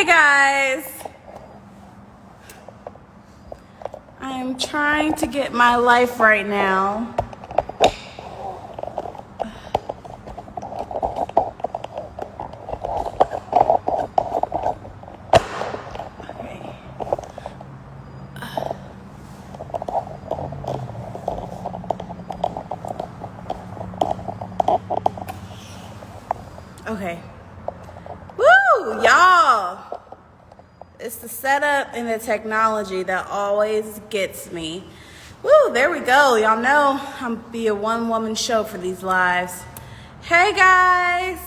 Hey guys, I'm trying to get my life right now. Okay. Woo, y'all. It's the setup and the technology that always gets me. Woo, there we go. Y'all know I'm gonna be a one-woman show for these lives. Hey guys,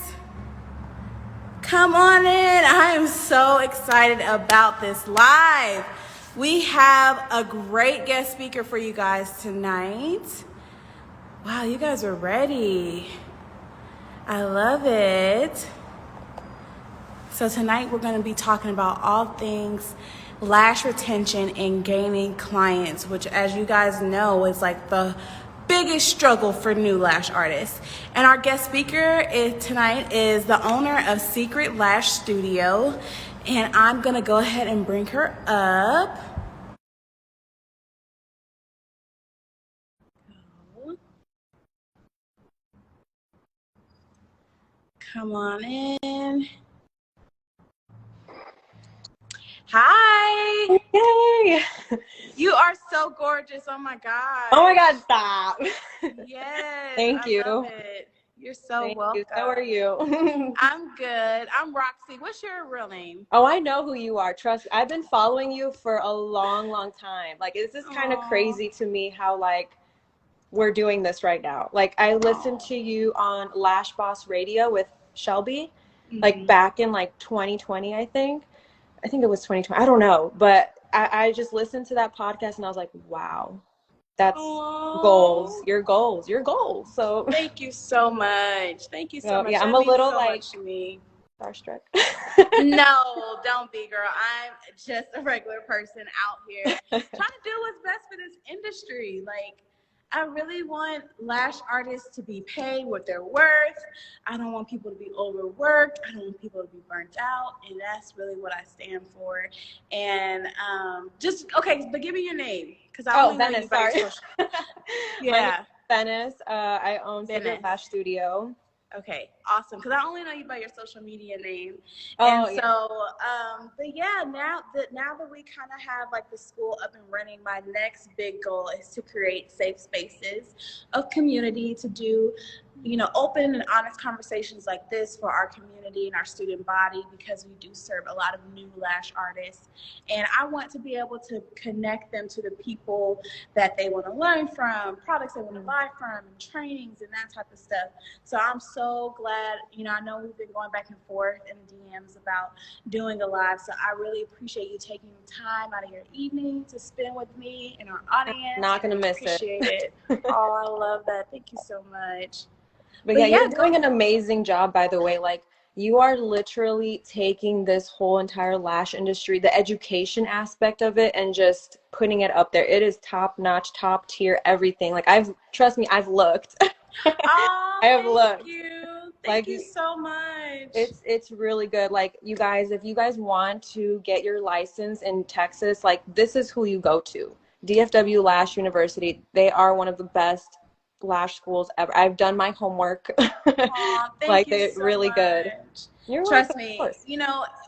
come on in. I am so excited about this live. We have a great guest speaker for you guys tonight. Wow, you guys are ready. I love it. So tonight we're going to be talking about all things lash retention and gaining clients, which, as you guys know, is like the biggest struggle for new lash artists. And our guest speaker tonight is the owner of Secret Lash Studio, and I'm going to go ahead and bring her up. Come on in. Hi. Yay! You are so gorgeous. Oh my God. Oh my God, stop. Yes. Thank you. I love it. You're so Thank welcome. you. How are you? I'm good. I'm Roxy. What's your real name? Oh, I know who you are. Trust me. I've been following you for a long, long time. Like, it's just kind of crazy to me how, like, we're doing this right now. Like, I listened to you on Lash Boss Radio with Shelby, like, back in, like, 2020, I think. I think it was 2020. I don't know. But I just listened to that podcast, and I was like, wow. That's goals. Your goals. Your goals. So thank you so much. Thank you so much. Yeah, I'm that a little so like to me. Starstruck. No, don't be, girl. I'm just a regular person out here trying to do what's best for this industry. Like, I really want lash artists to be paid what they're worth. I don't want people to be overworked. I don't want people to be burnt out. And that's really what I stand for. And but give me your name. Because I only know you by your social. Yeah. Venice. I own Secret Lash Studio. Okay, awesome. Because I only know you by your social media name. Oh, and so, but yeah, now that we kind of have like the school up and running, my next big goal is to create safe spaces of community to do, open and honest conversations like this for our community and our student body, because we do serve a lot of new lash artists. And I want to be able to connect them to the people that they want to learn from, products they want to buy from, and trainings and that type of stuff. So I'm so glad, I know we've been going back and forth in the DMs about doing a live. So I really appreciate you taking the time out of your evening to spend with me and our audience. I'm not going to miss it. Oh, I love that. Thank you so much. But yeah, you're doing an amazing job, by the way. Like, you are literally taking this whole entire lash industry, the education aspect of it, and just putting it up there. It is top notch, top tier, everything. Like, trust me, I've looked. Oh, I have looked. Thank you. Thank you so much. It's really good. Like, you guys, if you guys want to get your license in Texas, like, this is who you go to. DFW Lash University. They are one of the best lash schools ever. I've done my homework. Aw, like, they're so really good. Trust me,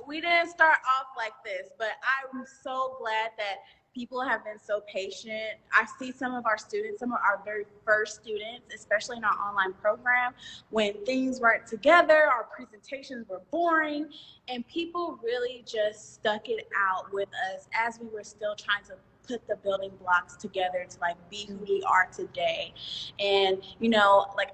we didn't start off like this, but I'm so glad that people have been so patient. I see some of our students, some of our very first students, especially in our online program, when things weren't together, our presentations were boring, and people really just stuck it out with us as we were still trying to put the building blocks together to like be who we are today. And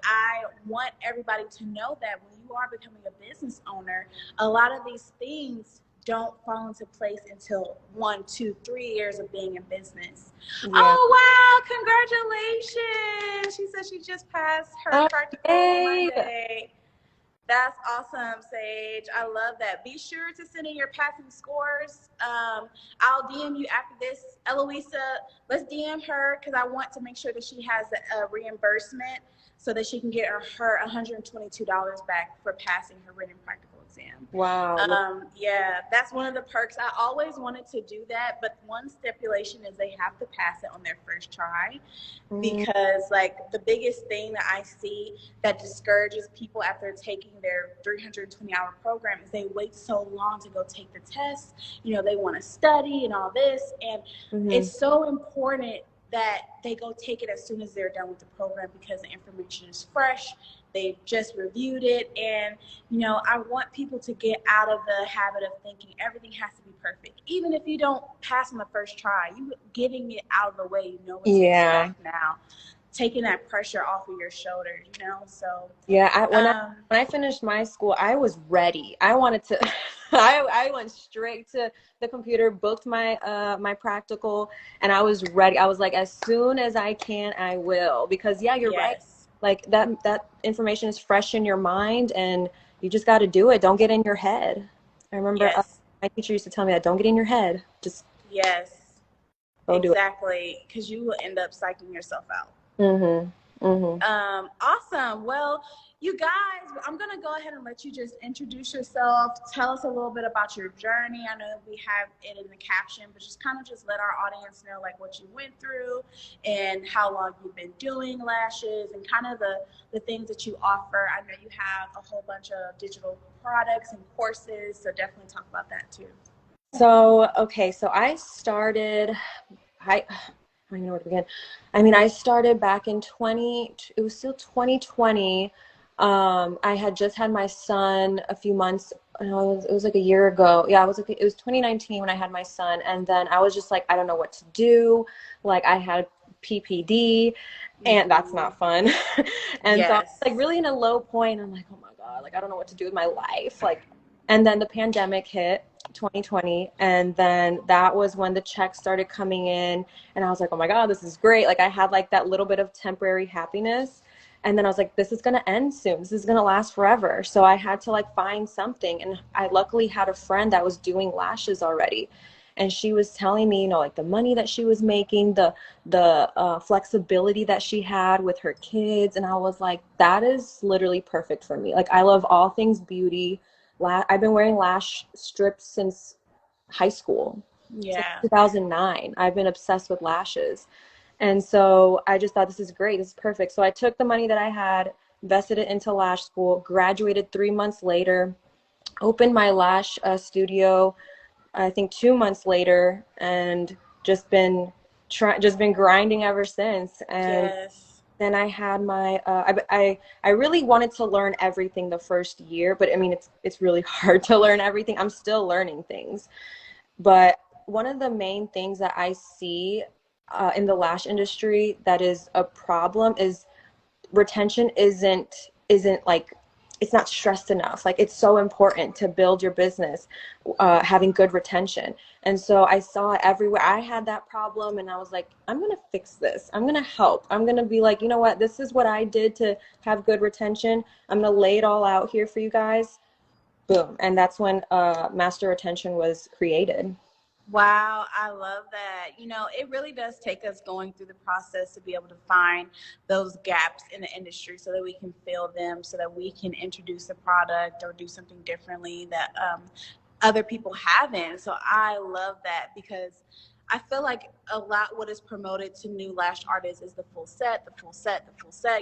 I want everybody to know that when you are becoming a business owner, a lot of these things don't fall into place until 1, 2, 3 years of being in business. Yeah. Oh wow, congratulations. She said she just passed her practical Monday. That's awesome, Sage. I love that. Be sure to send in your passing scores. I'll DM you after this. Eloisa, let's DM her because I want to make sure that she has a reimbursement so that she can get her $122 back for passing her written practical exam. exam. Wow. Yeah, that's one of the perks. I always wanted to do that, but one stipulation is they have to pass it on their first try, because like the biggest thing that I see that discourages people after taking their 320-hour program is they wait so long to go take the test. You know, they want to study and all this, and it's so important that they go take it as soon as they're done with the program, because the information is fresh. They've just reviewed it. And, you know, I want people to get out of the habit of thinking everything has to be perfect. Even if you don't pass on the first try, you getting it out of the way, you know what to expect now. Taking that pressure off of your shoulders, you know? So yeah, when I finished my school, I was ready. I wanted to I went straight to the computer, booked my my practical, and I was ready. I was like, as soon as I can, I will. Because yeah, you're right. Like that information is fresh in your mind, and you just got to do it. Don't get in your head. I remember my teacher used to tell me that, don't get in your head. Just go do it. Exactly, because you will end up psyching yourself out. Awesome. Well, you guys, I'm going to go ahead and let you just introduce yourself. Tell us a little bit about your journey. I know we have it in the caption, but just kind of just let our audience know like what you went through and how long you've been doing lashes and kind of the things that you offer. I know you have a whole bunch of digital products and courses, so definitely talk about that too. So, okay, so I started, I don't even know where to begin. I mean, I started back in it was still 2020. I had just had my son a few months, it was like a year ago. Yeah, it was 2019 when I had my son. And then I was just like, I don't know what to do. Like I had PPD and that's not fun. And so I was like really in a low point. I'm like, oh my God, like I don't know what to do with my life. Like, and then the pandemic hit 2020. And then that was when the checks started coming in. And I was like, oh my God, this is great. Like I had like that little bit of temporary happiness. And then I was like, this is going to end soon. This is going to last forever. So I had to like find something. And I luckily had a friend that was doing lashes already. And she was telling me, you know, like the money that she was making, the flexibility that she had with her kids. And I was like, that is literally perfect for me. Like I love all things beauty. I've been wearing lash strips since high school. Since 2009. I've been obsessed with lashes. And so I just thought, this is great. This is perfect. So I took the money that I had, invested it into lash school, graduated 3 months later, opened my lash studio, I think 2 months later, and just been grinding ever since. And then I had my I really wanted to learn everything the first year, but I mean it's really hard to learn everything. I'm still learning things. But one of the main things that I see in the lash industry that is a problem is retention isn't like, it's not stressed enough. Like it's so important to build your business, having good retention. And so I saw it everywhere. I had that problem and I was like, I'm going to fix this. I'm going to help. I'm going to be like, you know what? This is what I did to have good retention. I'm going to lay it all out here for you guys. Boom. And that's when Master Retention was created. Wow, I love that. You know, it really does take us going through the process to be able to find those gaps in the industry so that we can fill them, so that we can introduce a product or do something differently that other people haven't. So I love that, because I feel like a lot what is promoted to new lash artists is the full set,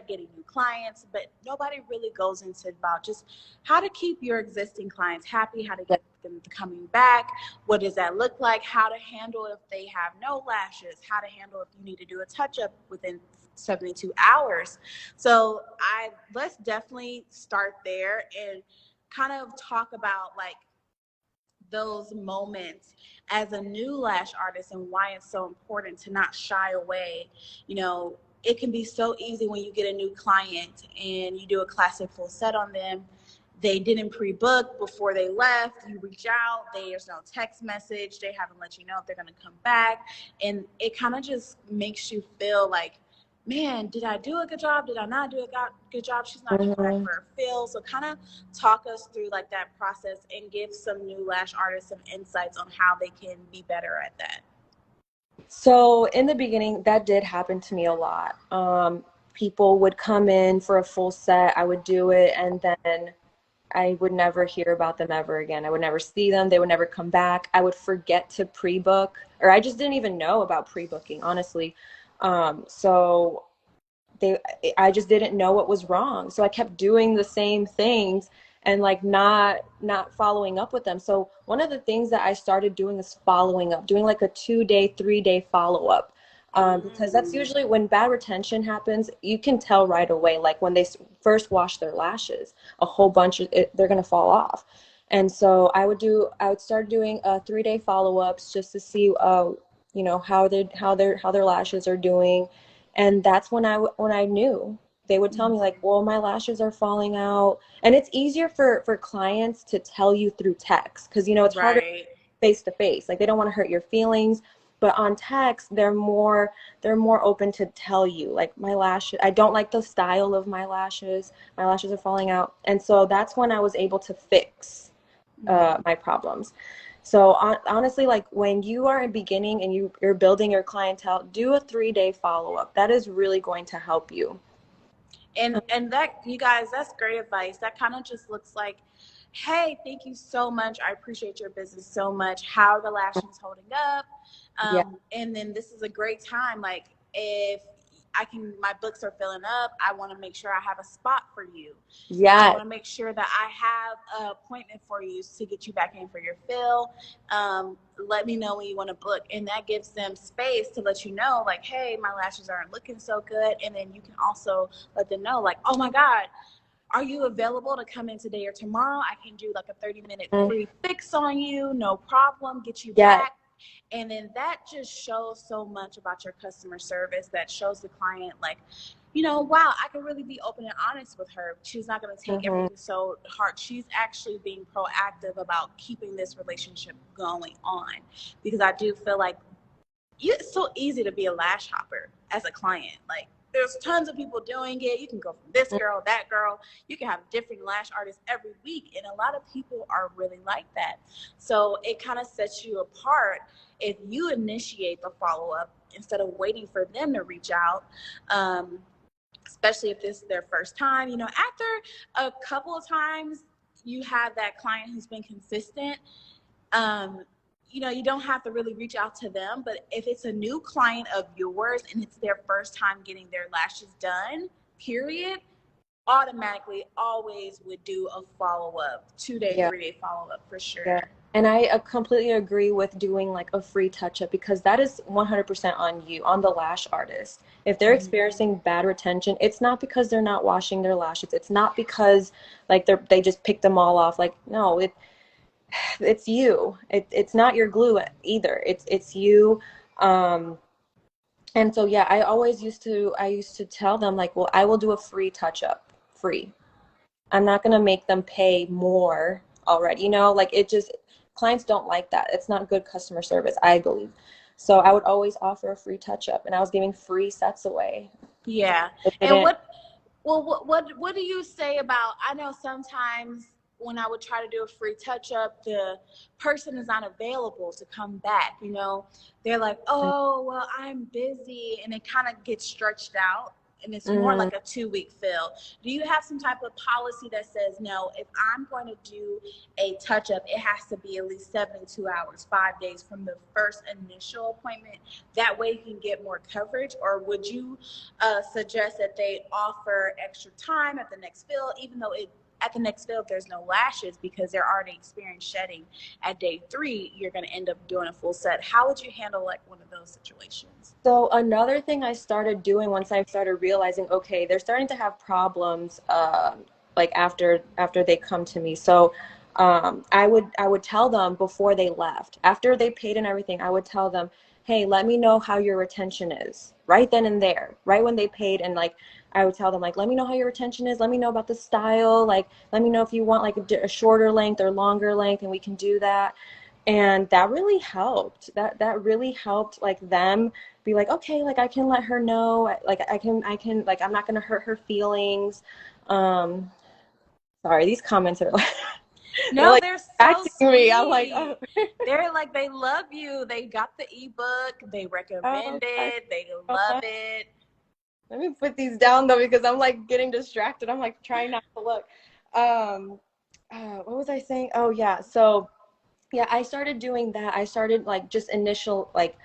getting new clients, but nobody really goes into about just how to keep your existing clients happy, how to get them coming back, what does that look like, how to handle if they have no lashes, how to handle if you need to do a touch-up within 72 hours. So let's definitely start there and kind of talk about like those moments as a new lash artist and why it's so important to not shy away. You know, it can be so easy when you get a new client and you do a classic full set on them. They didn't pre-book before they left. You reach out, there's no text message. They haven't let you know if they're going to come back. And it kind of just makes you feel like, man, did I do a good job? Did I not do a good job? She's not doing right for her feel. So kind of talk us through like that process and give some new lash artists some insights on how they can be better at that. So in the beginning, that did happen to me a lot. People would come in for a full set. I would do it, and then I would never hear about them ever again. I would never see them. They would never come back. I would forget to pre-book, or I just didn't even know about pre-booking, honestly. So they I just didn't know what was wrong. So I kept doing the same things and like not following up with them. So one of the things that I started doing is following up, doing like a 2-day, 3-day follow-up. Because that's usually when bad retention happens, you can tell right away, like when they first wash their lashes, a whole bunch of they're going to fall off. And so I would start doing 3-day follow-ups just to see, you know, how their lashes are doing. And that's when I knew. They would tell me like, well, my lashes are falling out. And it's easier for clients to tell you through text because, you know, it's harder Right. face to face. Like they don't want to hurt your feelings. But on text, they're more open to tell you like my lashes, I don't like the style of my lashes. My lashes are falling out. And so that's when I was able to fix my problems. So honestly, like when you are in beginning and you're building your clientele, do a 3-day follow-up. That is really going to help you. And that, you guys, that's great advice. That kind of just looks like, hey, thank you so much. I appreciate your business so much. How are the lashes holding up? Yeah. And then this is a great time. Like if my books are filling up, I want to make sure I have a spot for you. I Yeah. want to make sure that I have an appointment for you to get you back in for your fill. Let me know when you want to book. And that gives them space to let you know, like, hey, my lashes aren't looking so good. And then you can also let them know, like, oh my God, are you available to come in today or tomorrow? I can do like a 30-minute free fix on you, no problem, get you Yeah. back. And then that just shows so much about your customer service. That shows the client, like, you know, wow, I can really be open and honest with her. She's not going to take everything so hard. She's actually being proactive about keeping this relationship going on. Because I do feel like it's so easy to be a lash hopper as a client. Like there's tons of people doing it. You can go from this girl, that girl. You can have different lash artists every week. And a lot of people are really like that. So it kind of sets you apart if you initiate the follow-up instead of waiting for them to reach out. Especially if this is their first time. You know, after a couple of times you have that client who's been consistent, you know, you don't have to really reach out to them. But if it's a new client of yours and it's their first time getting their lashes done, period, automatically always would do a follow-up, 2-day, Yeah. 3-day follow-up for Yeah. sure. And I completely agree with doing like a free touch-up because that is 100% on you, on the lash artist. If they're experiencing bad retention, it's not because they're not washing their lashes. It's not because like they just picked them all off. Like, no, it's you. It's not your glue either. It's you. Um, and so yeah, I used to tell them like, well, I will do a free touch-up, free. I'm not gonna make them pay more already. You know, like it just clients don't like that. It's not good customer service, I believe. So I would always offer a free touch up, and I was giving free sets away. Yeah. It And didn't. what do you say about, I know sometimes when I would try to do a free touch up, the person is not available to come back, you know. They're like, "Oh, well, I'm busy." And it kind of gets stretched out and it's more Mm, like a 2-week fill. Do you have some type of policy that says, no, if I'm going to do a touch up, it has to be at least 72 hours, 5 days from the first initial appointment? That way you can get more coverage. Or would you suggest that they offer extra time at the next fill, even though at the next fill, if there's no lashes because they're already experienced shedding at day 3, you're going to end up doing a full set? How would you handle like one of those situations? So another thing I started doing once I started realizing, okay, they're starting to have problems, like after they come to me. So I would tell them before they left, after they paid and everything, I would tell them, hey, let me know how your retention is right then and there, right when they paid, and like I would tell them like, let me know how your retention is, let me know about the style, like let me know if you want like a shorter length or longer length, and we can do that. And that really helped. That really helped like them be like, okay, like I can let her know, like I can like I'm not gonna hurt her feelings. Um, sorry, these comments are like they're No, like they're so acting me. I'm like, oh, sweet. They're like, they love you. They got the ebook. They oh, recommend I it. They so love much. it. Let me put these down though because I'm like getting distracted. I'm like trying not to look. Um, what was I saying? Oh yeah. So yeah, I started doing that. I started like just initial, like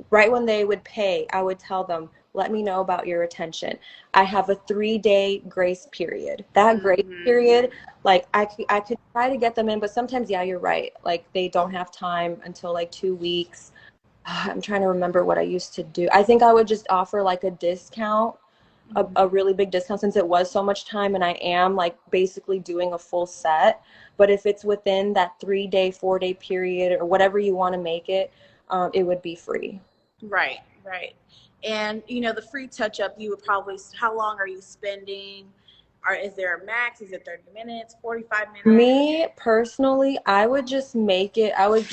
right when they would pay, I would tell them, let me know about your retention. I have a 3-day grace period. That grace period, like I could try to get them in, but sometimes, yeah, you're right. Like they don't have time until like 2 weeks. I'm trying to remember what I used to do. I think I would just offer like a discount, a really big discount since it was so much time and I am like basically doing a full set. But if it's within that 3-day, 4-day period or whatever you want to make it, it would be free. Right, right. And you know, the free touch up, you would probably, how long are you spending? Or is there a max? Is it 30 minutes, 45 minutes? Me personally, I would just make it as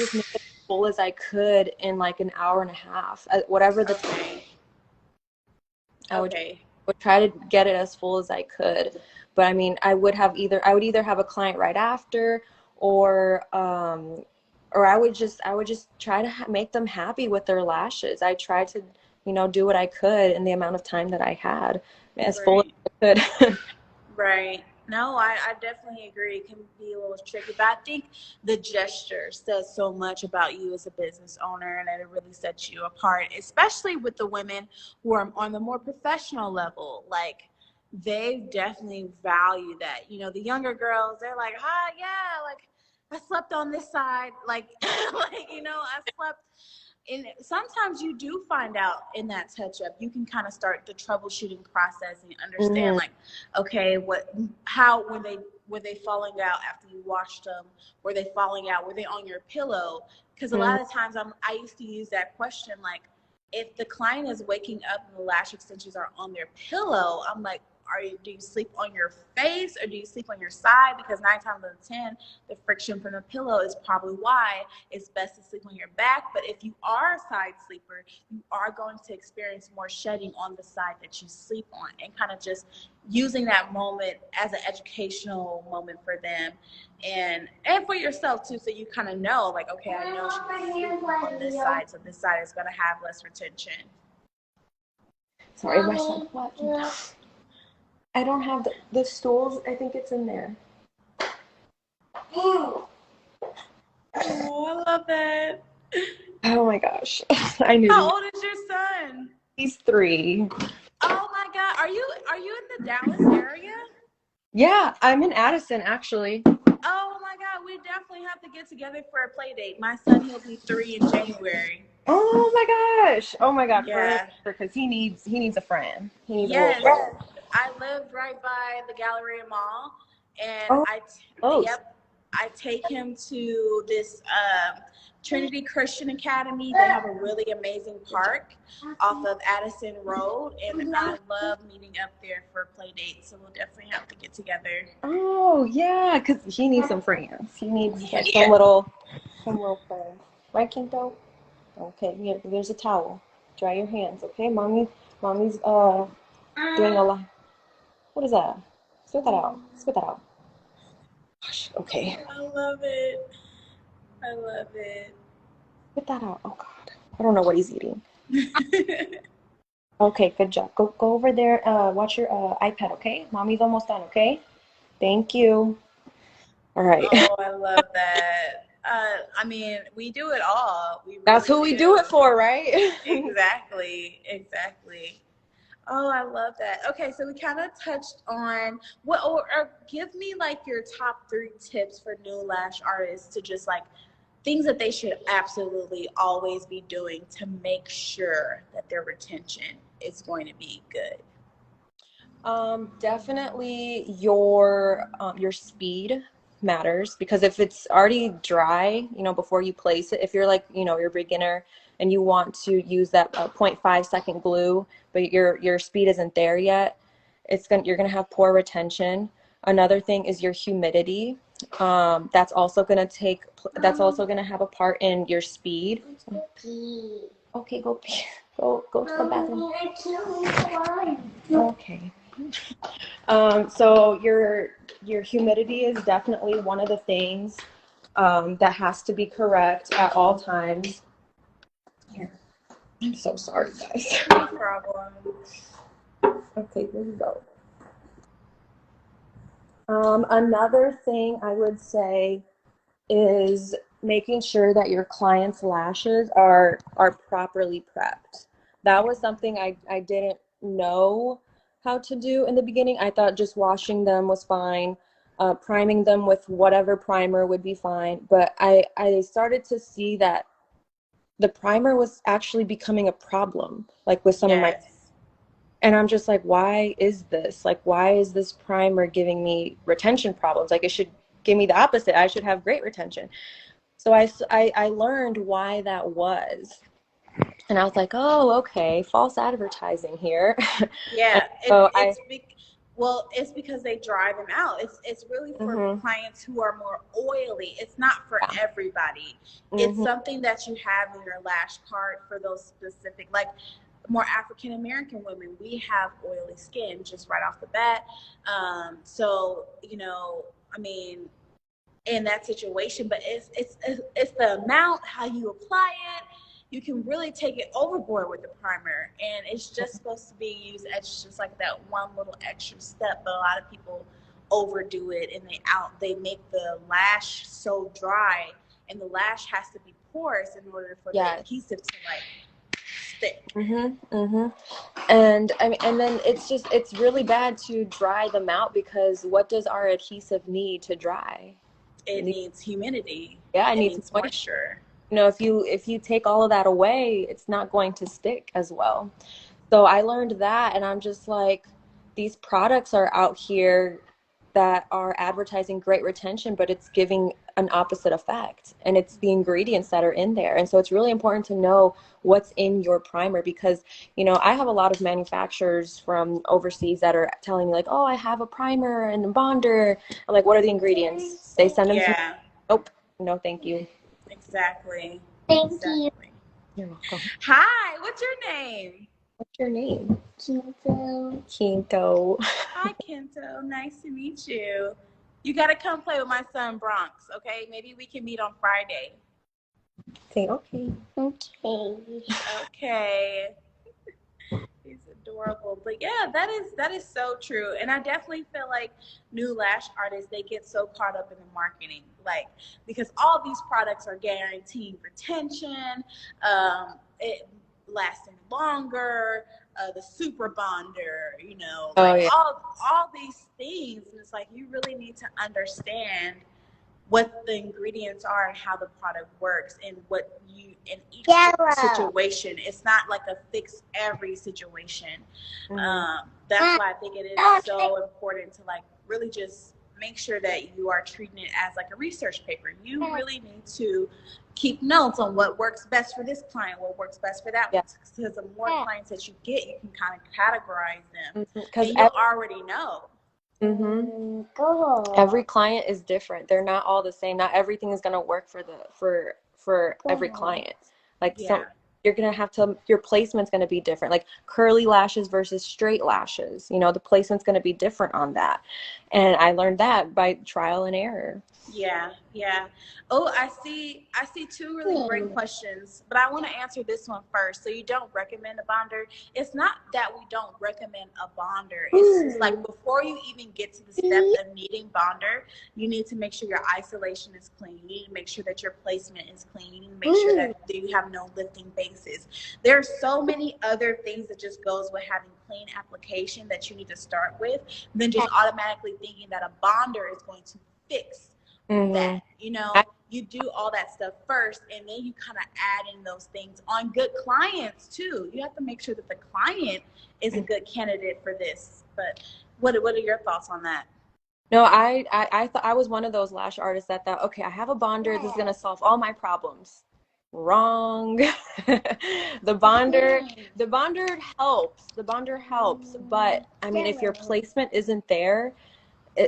full as I could in like an hour and a half, whatever the time. Okay. I Okay. would try to get it as full as I could. But I mean, I would either have a client right after, or I would just try to make them happy with their lashes. I tried to, do what I could in the amount of time that I had, as full Right. as I could. Right. No, I definitely agree. It can be a little tricky, but I think the gesture says so much about you as a business owner, and that it really sets you apart, especially with the women who are on the more professional level. Like, they definitely value that. You know, the younger girls, they're like, "Hi, yeah, like I slept on this side, like, like I slept." And sometimes you do find out in that touch up, you can kind of start the troubleshooting process and understand, Mhm. like, okay, how were they falling out after you washed them? Were they falling out? Were they on your pillow? Because a Mhm. lot of times I used to use that question, like, if the client is waking up and the lash extensions are on their pillow, I'm like, do you sleep on your face or do you sleep on your side? Because 9 times out of 10, the friction from the pillow is probably why it's best to sleep on your back. But if you are a side sleeper, you are going to experience more shedding on the side that you sleep on, and kind of just using that moment as an educational moment for them and for yourself too, so you kind of know, like, okay, I know she's sleeping on this side, so this side is going to have less retention. Sorry, my son. What? I don't have the stools. I think it's in there. Oh, I love that. Oh my gosh. I knew How these. old is your son? He's 3. Oh my God, are you in the Dallas area? Yeah, I'm in Addison actually. Oh my God, we definitely have to get together for a play date. My son, he'll be 3 in January. Oh my gosh. Oh my God, for Yeah. because he needs a friend. He needs a little Yes, friend. I live right by the Galleria Mall, and Oh, close. yep, I take him to this Trinity Christian Academy. They have a really amazing park off of Addison Road, and I love meeting up there for play dates. So we'll definitely have to get together. Oh yeah, because he needs some friends. He needs like Yeah. some little friends. Right, Kinto? Okay, here, there's a towel. Dry your hands, okay? Mommy's doing a lot. What is that? Spit that out. Spit that out. Gosh, okay. I love it. I love it. Spit that out. Oh God. I don't know what he's eating. Okay, good job. Go over there. Watch your iPad, okay? Mommy's almost done, okay? Thank you. All right. Oh, I love that. I mean, we do it all. We That's really who we do do. it for, right? Exactly. Exactly. Oh, I love that. Okay, so we kind of touched on what, or give me like your top 3 tips for new lash artists to just like things that they should absolutely always be doing to make sure that their retention is going to be good. Definitely your speed matters because if it's already dry, before you place it, if you're like, you're a beginner and you want to use that 0.5 second glue, but your speed isn't there yet, you're gonna have poor retention. Another thing is your humidity. That's also gonna have a part in your speed. Okay, go pee. Go to the bathroom. Okay. So your humidity is definitely one of the things that has to be correct at all times. Here, I'm so sorry, guys. No problem. Okay, here we go. Another thing I would say is making sure that your client's lashes are properly prepped. That was something I didn't know how to do in the beginning. I thought just washing them was fine. Priming them with whatever primer would be fine. But I started to see that the primer was actually becoming a problem, like with some of my, Yes. and I'm just like, why is this? Like, why is this primer giving me retention problems? Like, it should give me the opposite. I should have great retention. So I learned why that was. And I was like, oh, okay, false advertising here. And Yeah, so I, well, it's because they dry them out. It's really for mm-hmm, clients who are more oily. It's not for yeah, everybody. It's mm-hmm, something that you have in your lash card for those specific, like more African American women. We have oily skin just right off the bat. So I mean, in that situation, but it's the amount, how you apply it. You can really take it overboard with the primer, and it's just supposed to be used as just like that one little extra step. But a lot of people overdo it, and they make the lash so dry, and the lash has to be porous in order for the yes, adhesive to like stick. mm-hmm, mm-hmm. And I mean, and then it's really bad to dry them out because what does our adhesive need to dry? It needs humidity. Yeah, it It needs needs moisture. moisture. If you take all of that away, it's not going to stick as well. So I learned that, and I'm just like, these products are out here that are advertising great retention, but it's giving an opposite effect, and it's the ingredients that are in there. And so it's really important to know what's in your primer because, I have a lot of manufacturers from overseas that are telling me like, oh, I have a primer and a bonder. I'm like, what are the ingredients? They send them to me. Yeah, Nope, no, thank you. exactly. Thank you. Exactly. You're welcome. Hi, what's your name? What's your name? Kinto. Quinto. Hi, Kento. Nice to meet you. You got to come play with my son, Bronx, okay? Maybe we can meet on Friday. Say okay. Okay. Okay. He's adorable. But yeah, that is so true. And I definitely feel like new lash artists, they get so caught up in the marketing. Like, because all these products are guaranteeing retention, it lasting longer, the super bonder, Oh like yeah. all these things. And it's like you really need to understand what the ingredients are and how the product works and what you in each situation. It's not like a fix every situation. That's why I think it is so important to like really just make sure that you are treating it as like a research paper. You really need to keep notes on what works best for this client, what works best for that one. Because the more clients that you get, you can kind of categorize them, and you'll already know. Mm-hmm. Go. Every client is different. They're not all the same. Not everything is gonna work for every client. Like Yeah. you're gonna have to, your placement's gonna be different. Like curly lashes versus straight lashes. The placement's gonna be different on that. And I learned that by trial and error. Yeah, yeah. Oh, I see two really great questions, but I want to answer this one first. So you don't recommend a bonder. It's not that we don't recommend a bonder. It's just like before you even get to the step of needing bonder, you need to make sure your isolation is clean. You need to make sure that your placement is clean. You need to make sure that you have no lifting bases. There's so many other things that just goes with having clean application that you need to start with than just automatically thinking that a bonder is going to fix that. You do all that stuff first, and then you kind of add in those things on good clients too. You have to make sure that the client is a good candidate for this. But what are your thoughts on that? No, I thought I was one of those lash artists that thought, okay, I have a bonder, this is gonna solve all my problems. Wrong. The bonder helps. The bonder helps, but I mean, if your placement isn't there,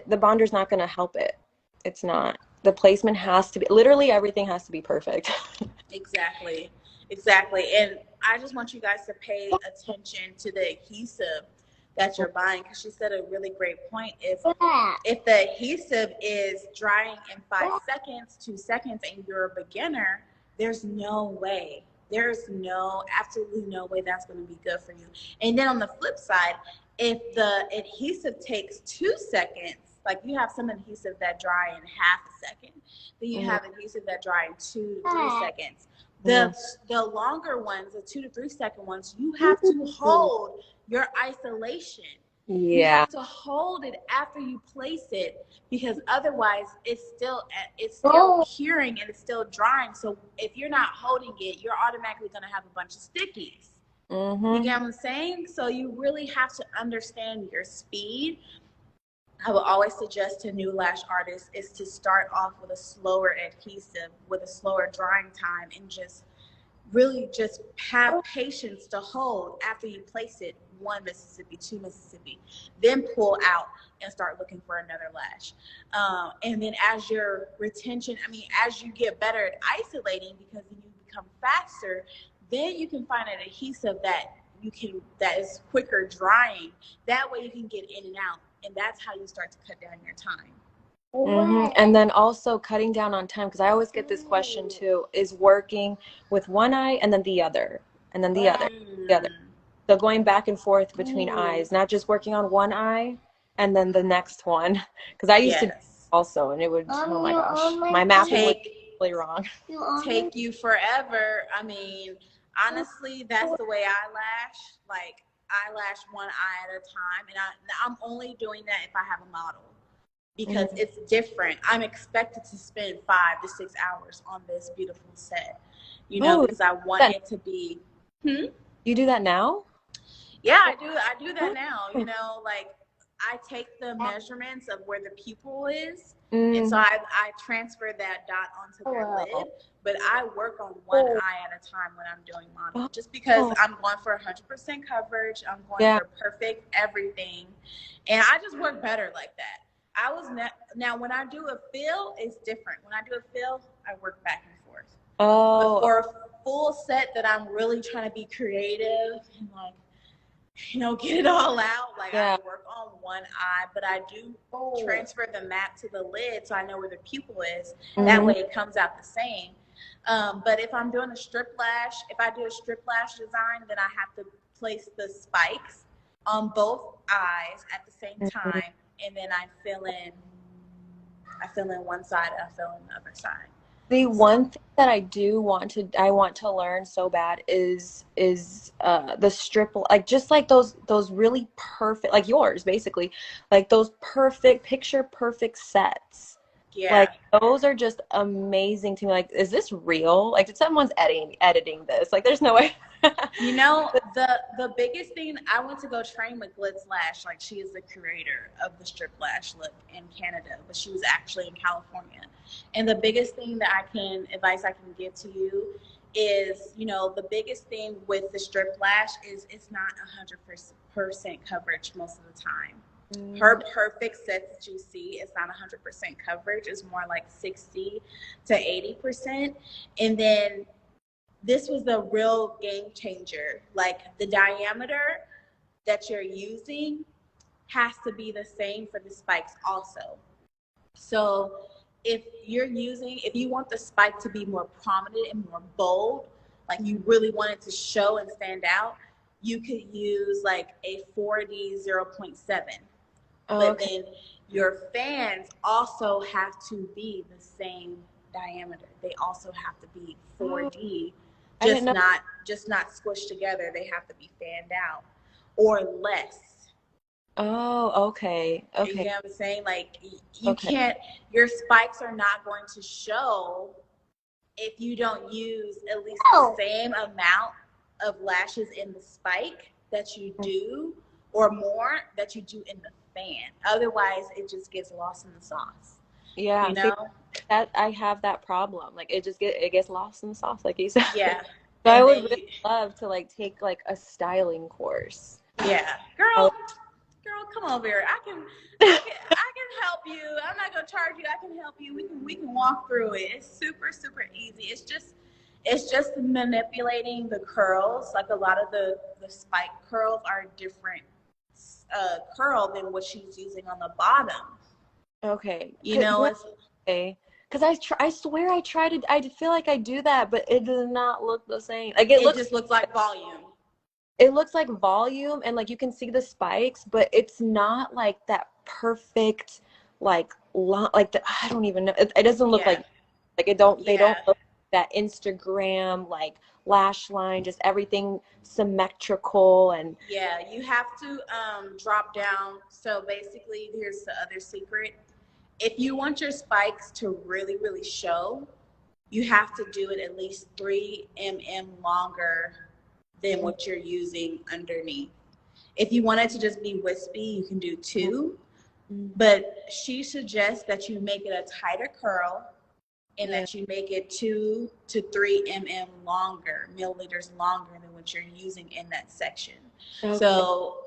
the bonder's not gonna help it. It's not. The placement has to be, literally everything has to be perfect. Exactly. And I just want you guys to pay attention to the adhesive that you're buying, because she said a really great point. If the adhesive is drying in 5 seconds, 2 seconds, and you're a beginner, there's absolutely no way that's going to be good for you. And then on the flip side, if the adhesive takes 2 seconds Like you have some adhesive that dry in half a second. Then you have adhesive that dry in 2 to 3 seconds. The longer ones, the 2 to 3 second ones, you have to hold your isolation. You have to hold it after you place it, because otherwise it's still curing and it's still drying. So if you're not holding it, you're automatically going to have a bunch of stickies. You get what I'm saying? So you really have to understand your speed. I would always suggest to new lash artists is to start off with a slower adhesive, with a slower drying time, and just really just have patience to hold after you place it 1 Mississippi, 2 Mississippi, then pull out and start looking for another lash. And then as your retention, as you get better at isolating, because then you become faster, then you can find an adhesive that is quicker drying. That way you can get in and out, and that's how you start to cut down your time. And then also cutting down on time, because I always get this question too, is working with one eye and then the other, and then the other. So going back and forth between eyes, not just working on one eye and then the next one. Because I used to also, and it would, oh my gosh, my mapping was really wrong. Take you forever. Honestly, that's the way I lash. Like, I lash one eye at a time, and I'm only doing that if I have a model, because it's different. I'm expected to spend 5 to 6 hours on this beautiful set, because I want it to be. You do that now? Yeah, I do that now. Like, I take the measurements of where the pupil is, and so I transfer that dot onto their lid. But I work on one eye at a time when I'm doing modeling, just because I'm going for 100% coverage. I'm going for perfect everything, and I just work better like that. Now when I do a fill, it's different. When I do a fill, I work back and forth. But for a full set that I'm really trying to be creative and get it all out, I work on one eye, but I do transfer the map to the lid so I know where the pupil is. That way it comes out the same. But if I'm doing a strip lash, if I do a strip lash design, then I have to place the spikes on both eyes at the same time, and then I fill in one side and I fill in the other side. The one thing that I want to learn so bad is the strip, just like those really perfect, like yours basically, like those picture perfect sets. Yeah. Like those are just amazing to me. Like, is this real? Like, did someone's editing this? Like, there's no way. The biggest thing, I went to go train with Glitz Lash. Like, she is the curator of the strip lash look in Canada, but she was actually in California. And the biggest thing advice I can give to you is, the biggest thing with the strip lash is it's not 100% coverage most of the time. Her perfect sets that you see, it's not 100% coverage. It's more like 60 to 80%. And then this was the real game changer. Like, the diameter that you're using has to be the same for the spikes also. So if you want the spike to be more prominent and more bold, like you really want it to show and stand out, you could use like a 4D 0.7. But then your fans also have to be the same diameter. They also have to be 4D, just not squished together. They have to be fanned out or less. Oh, okay. You get what I'm saying? Like, you can't, your spikes are not going to show if you don't use at least the same amount of lashes in the spike that you do, or more that you do in the fan. Otherwise, it just gets lost in the sauce. Yeah, that I have that problem. Like, it gets lost in the sauce, like you said. Yeah. So I would really love to take like a styling course. Yeah, girl, come over here. I can help you. I'm not gonna charge you. I can help you. We can walk through it. It's super, super easy. It's just manipulating the curls. Like, a lot of the spike curls are different curl than what she's using on the bottom. Okay. It's okay. Because I swear I tried it. I feel like I do that, but it does not look the same. Like, it just looks like volume. It looks like volume, and like you can see the spikes, but it's not like that perfect, like long, like I don't even know. It doesn't look Yeah. like it don't, they don't Yeah. look that Instagram, like lash line, just everything symmetrical. And Yeah, you have to drop down. So basically, here's the other secret. If you want your spikes to really, really show, you have to do it at least 3 mm longer than what you're using underneath. If you want it to just be wispy, you can do 2. But she suggests that you make it a tighter curl and that you make it 2 to 3 milliliters longer than what you're using in that section. Okay. So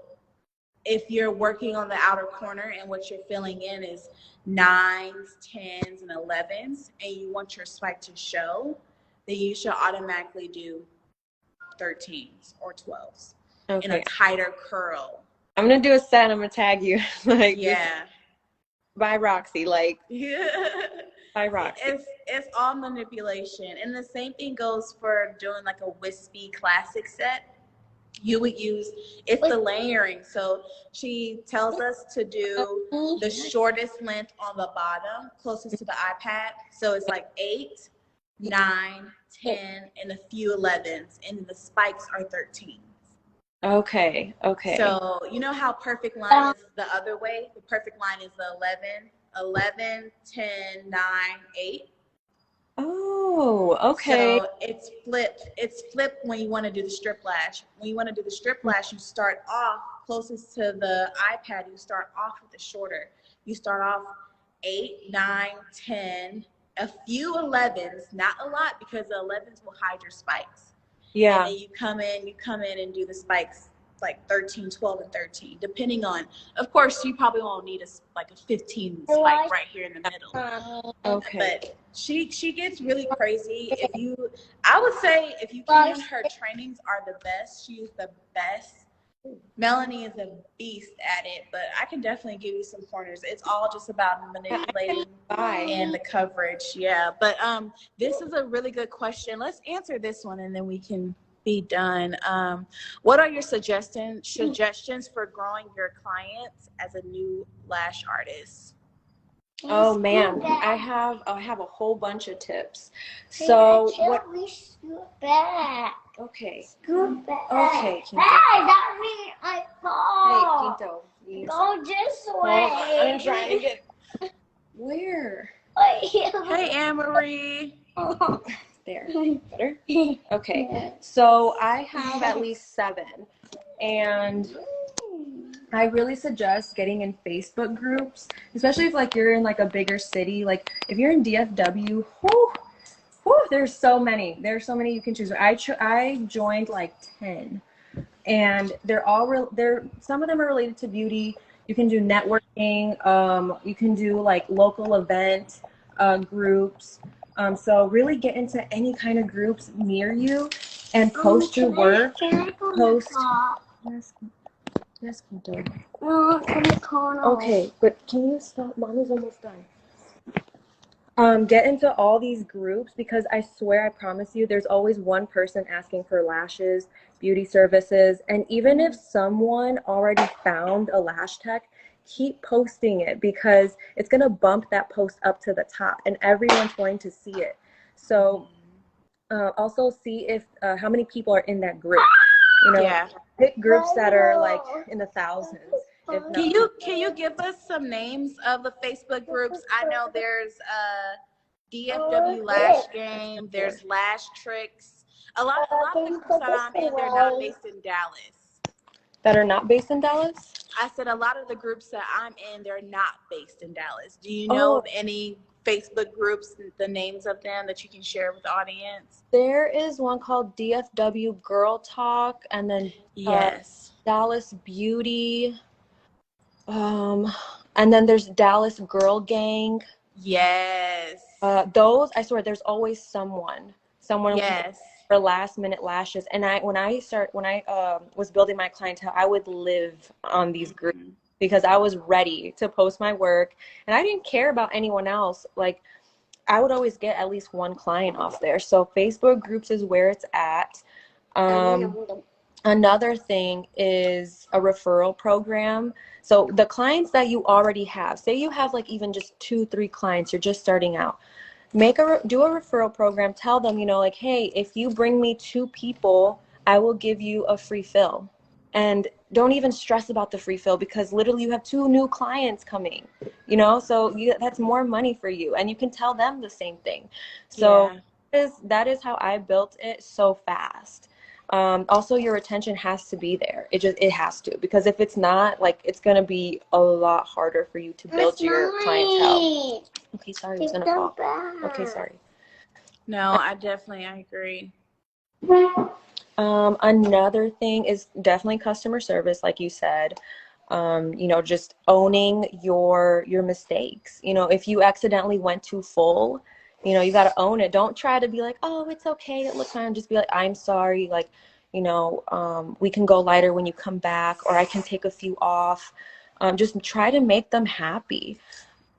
if you're working on the outer corner and what you're filling in is 9s, 10s, and 11s, and you want your spike to show, then you should automatically do 13s or 12s in a tighter curl. I'm gonna do a set. I'm gonna tag you. Like, yeah, by Roxy, like yeah. by Roxy. It's all manipulation, and the same thing goes for doing like a wispy classic set. You would use, it's the layering. So she tells us to do the shortest length on the bottom, closest to the iPad. So it's like 8, 9, 10, and a few 11s, and the spikes are 13s. Okay. So you know how perfect line is the other way? The perfect line is the 11, 10, 9, 8. Oh, okay. So it's flipped. It's flipped when you want to do the strip lash. When you want to do the strip lash, you start off closest to the iPad. You start off with the shorter. You start off 8, 9, 10, a few 11s, not a lot because the 11s will hide your spikes. Yeah. And then you come in and do the spikes like 13, 12, and 13, depending on, of course, you probably won't need a 15 spike right here in the middle. Okay. But she gets really crazy. I would say if you can, her trainings are the best. She's the best. Melanie is a beast at it, but I can definitely give you some pointers. It's all just about manipulating and the coverage. Yeah, but this is a really good question. Let's answer this one and then we can be done. What are your suggestions for growing your clients as a new lash artist? Oh man, I have a whole bunch of tips. So what? Scoot back. Okay. Scoot back. Okay, Quinto. Hey, that means I fall. Hey, Quinto. Go this way. I'm trying to get. Where? Hey, Anne-Marie. There. Better? Okay. So I have at least 7. And I really suggest getting in Facebook groups, especially if like you're in like a bigger city. Like if you're in DFW, there's so many. There's so many you can choose. I joined like 10, and they're all some of them are related to beauty. You can do networking. You can do like local event groups. So really get into any kind of groups near you and post your work. Yes, Quinto. Okay, but can you stop? Mommy's almost done. Get into all these groups because I swear, I promise you, there's always one person asking for lashes, beauty services, and even if someone already found a lash tech, keep posting it because it's going to bump that post up to the top and everyone's going to see it. So also see if how many people are in that group. Pick groups that are like in the thousands. Can you give us some names of the Facebook groups? I know there's DFW Lash Game, there's Lash Tricks. A lot of the groups that I'm in, they're not based in Dallas. That are not based in Dallas? I said a lot of the groups that I'm in, they're not based in Dallas. Do you know of any Facebook groups, the names of them that you can share with the audience? There is one called DFW Girl Talk, and then Dallas Beauty, and then there's Dallas Girl Gang. Yes. Those, I swear, there's always someone yes. for last minute lashes. And when I was building my clientele, I would live on these groups because I was ready to post my work and I didn't care about anyone else. Like I would always get at least one client off there. So Facebook groups is where it's at. Another thing is a referral program. So the clients that you already have, say you have like even just 2, 3 clients, you're just starting out, do a referral program. Tell them, like, hey, if you bring me 2 people, I will give you a free fill. And don't even stress about the free fill, because literally you have 2 new clients coming, so that's more money for you, and you can tell them the same thing. So that is how I built it so fast. Also, your retention has to be there. It has to, because if it's not, like, it's going to be a lot harder for you to build your clientele. Okay, sorry, I was going to fall. Okay, sorry. No, I agree. Another thing is definitely customer service, like you said. Just owning your mistakes. If you accidentally went too full, you got to own it. Don't try to be like, oh, it's okay, it looks fine. Just be like, I'm sorry, like, we can go lighter when you come back, or I can take a few off. Just try to make them happy.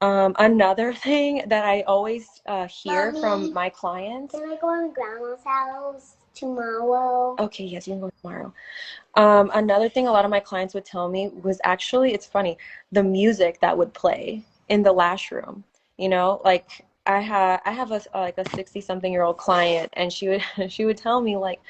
Another thing that I always hear from my clients. Can I go to Grandma's house tomorrow? Okay, yes, you can go tomorrow. Another thing a lot of my clients would tell me was, actually, it's funny, the music that would play in the lash room. Like, I have a 60-something-year-old client, and she would tell me, like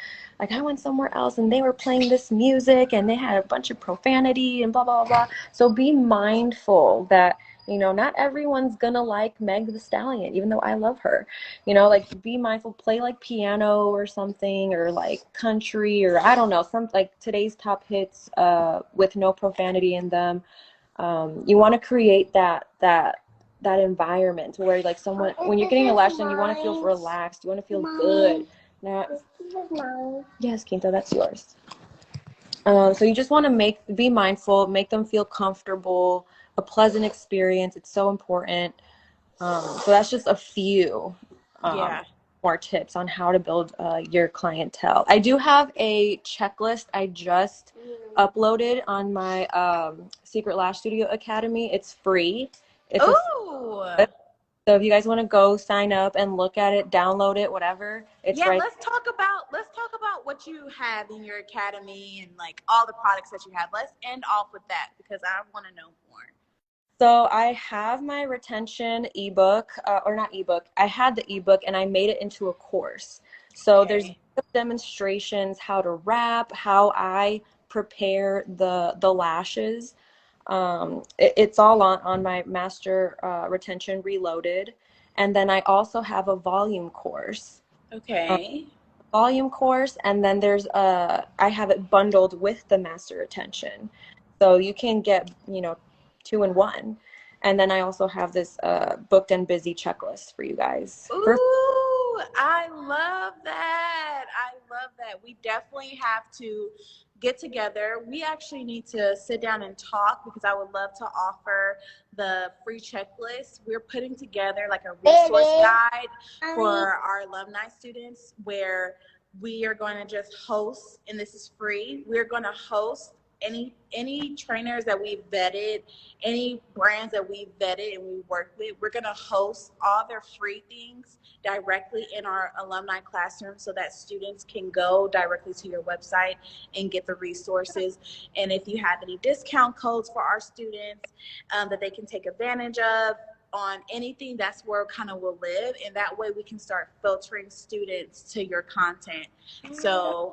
I went somewhere else and they were playing this music and they had a bunch of profanity and blah blah blah. So be mindful that not everyone's gonna like Meg the Stallion, even though I love her. Like, be mindful, play like piano or something, or like country, or I don't know, some like today's top hits with no profanity in them. You want to create that environment where, like, someone, when you're getting a lash done, you want to feel relaxed, you want to feel good. Now, yes, Quinto, that's yours. So you just want to be mindful, make them feel comfortable, a pleasant experience. It's so important. So that's just a few more tips on how to build your clientele. I do have a checklist I just uploaded on my Secret Lash Studio Academy. It's free. So if you guys want to go sign up and look at it, download it, whatever, it's right. Let's talk about what you have in your academy and like all the products that you have. Let's end off with that, because I want to know more. So I have my retention ebook, or not ebook. I had the ebook and I made it into a course. So there's demonstrations, how to wrap, how I prepare the lashes. It's all on my Master Retention Reloaded. And then I also have a volume course. Volume course, and then there's I have it bundled with the Master Retention. So you can get, 2 in 1. And then I also have this booked and busy checklist for you guys. Ooh, I love that. We definitely have to get together. We actually need to sit down and talk, because I would love to offer the free checklist. We're putting together like a resource guide for our alumni students, where we are going to just host, and this is free. We're going to host any trainers that we've vetted, any brands that we've vetted and we work with. We're going to host all their free things directly in our alumni classroom, so that students can go directly to your website and get the resources. And if you have any discount codes for our students that they can take advantage of on anything, that's where kind of we'll live, and that way we can start filtering students to your content. So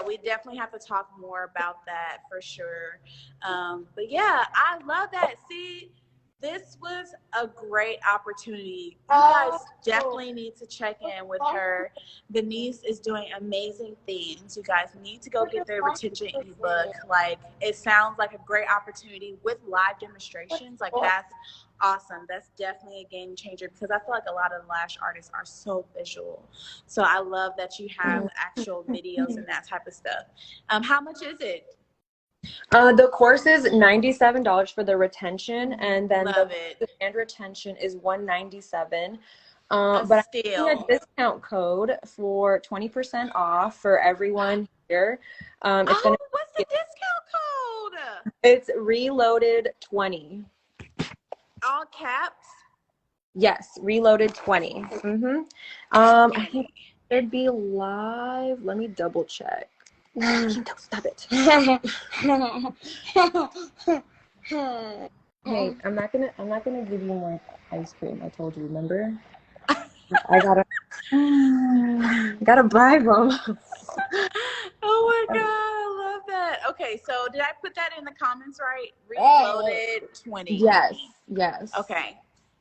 we definitely have to talk more about that for sure. But yeah, I love that. See, this was a great opportunity. You guys definitely need to check in with her. Denise is doing amazing things. You guys need to go get their retention ebook. Like, it sounds like a great opportunity with live demonstrations. Like, that's awesome. That's definitely a game changer, because I feel like a lot of lash artists are so visual. So I love that you have actual videos and that type of stuff. How much is it? The course is $97 for the retention, and then the and retention is $197. But I'm getting a discount code for 20% off for everyone here. What's the discount code? It's Reloaded 20. All caps? Yes, Reloaded 20. I think it should be live. Let me double check. Pinto, stop it. Hey, I'm not gonna give you more ice cream. I told you, remember? I gotta bribe them. Oh my God, I love that. Okay, so did I put that in the comments right? Reloaded 20. Yes. Okay.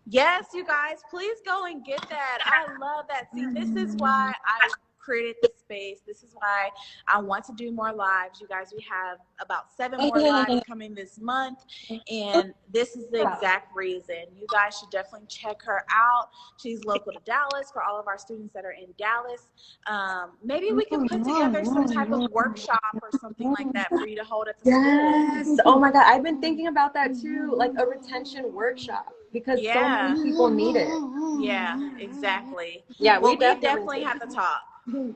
Yes, you guys, please go and get that. I love that. See, this is why I created this space. This is why I want to do more lives. You guys, we have about 7 more lives coming this month, and this is the exact reason. You guys should definitely check her out. She's local to Dallas for all of our students that are in Dallas. Maybe we can put together some type of workshop or something like that for you to hold at the school. Yes. Oh my God, I've been thinking about that too, like a retention workshop, because so many people need it. Yeah, exactly. Yeah, well, we definitely have to talk. Yeah.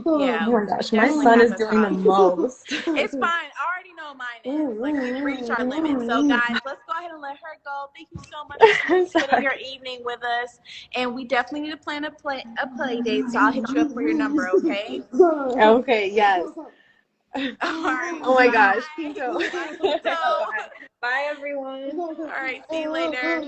Oh my gosh, my son is doing the most. It's fine. I already know mine is. Like, we've reached our limit. So, guys, let's go ahead and let her go. Thank you so much for spending your evening with us. And we definitely need to plan a play date. So I'll hit you up for your number, okay? Okay, yes. All right. Oh my gosh. Pinto. Bye, Pinto. Bye, everyone. All right. See you later.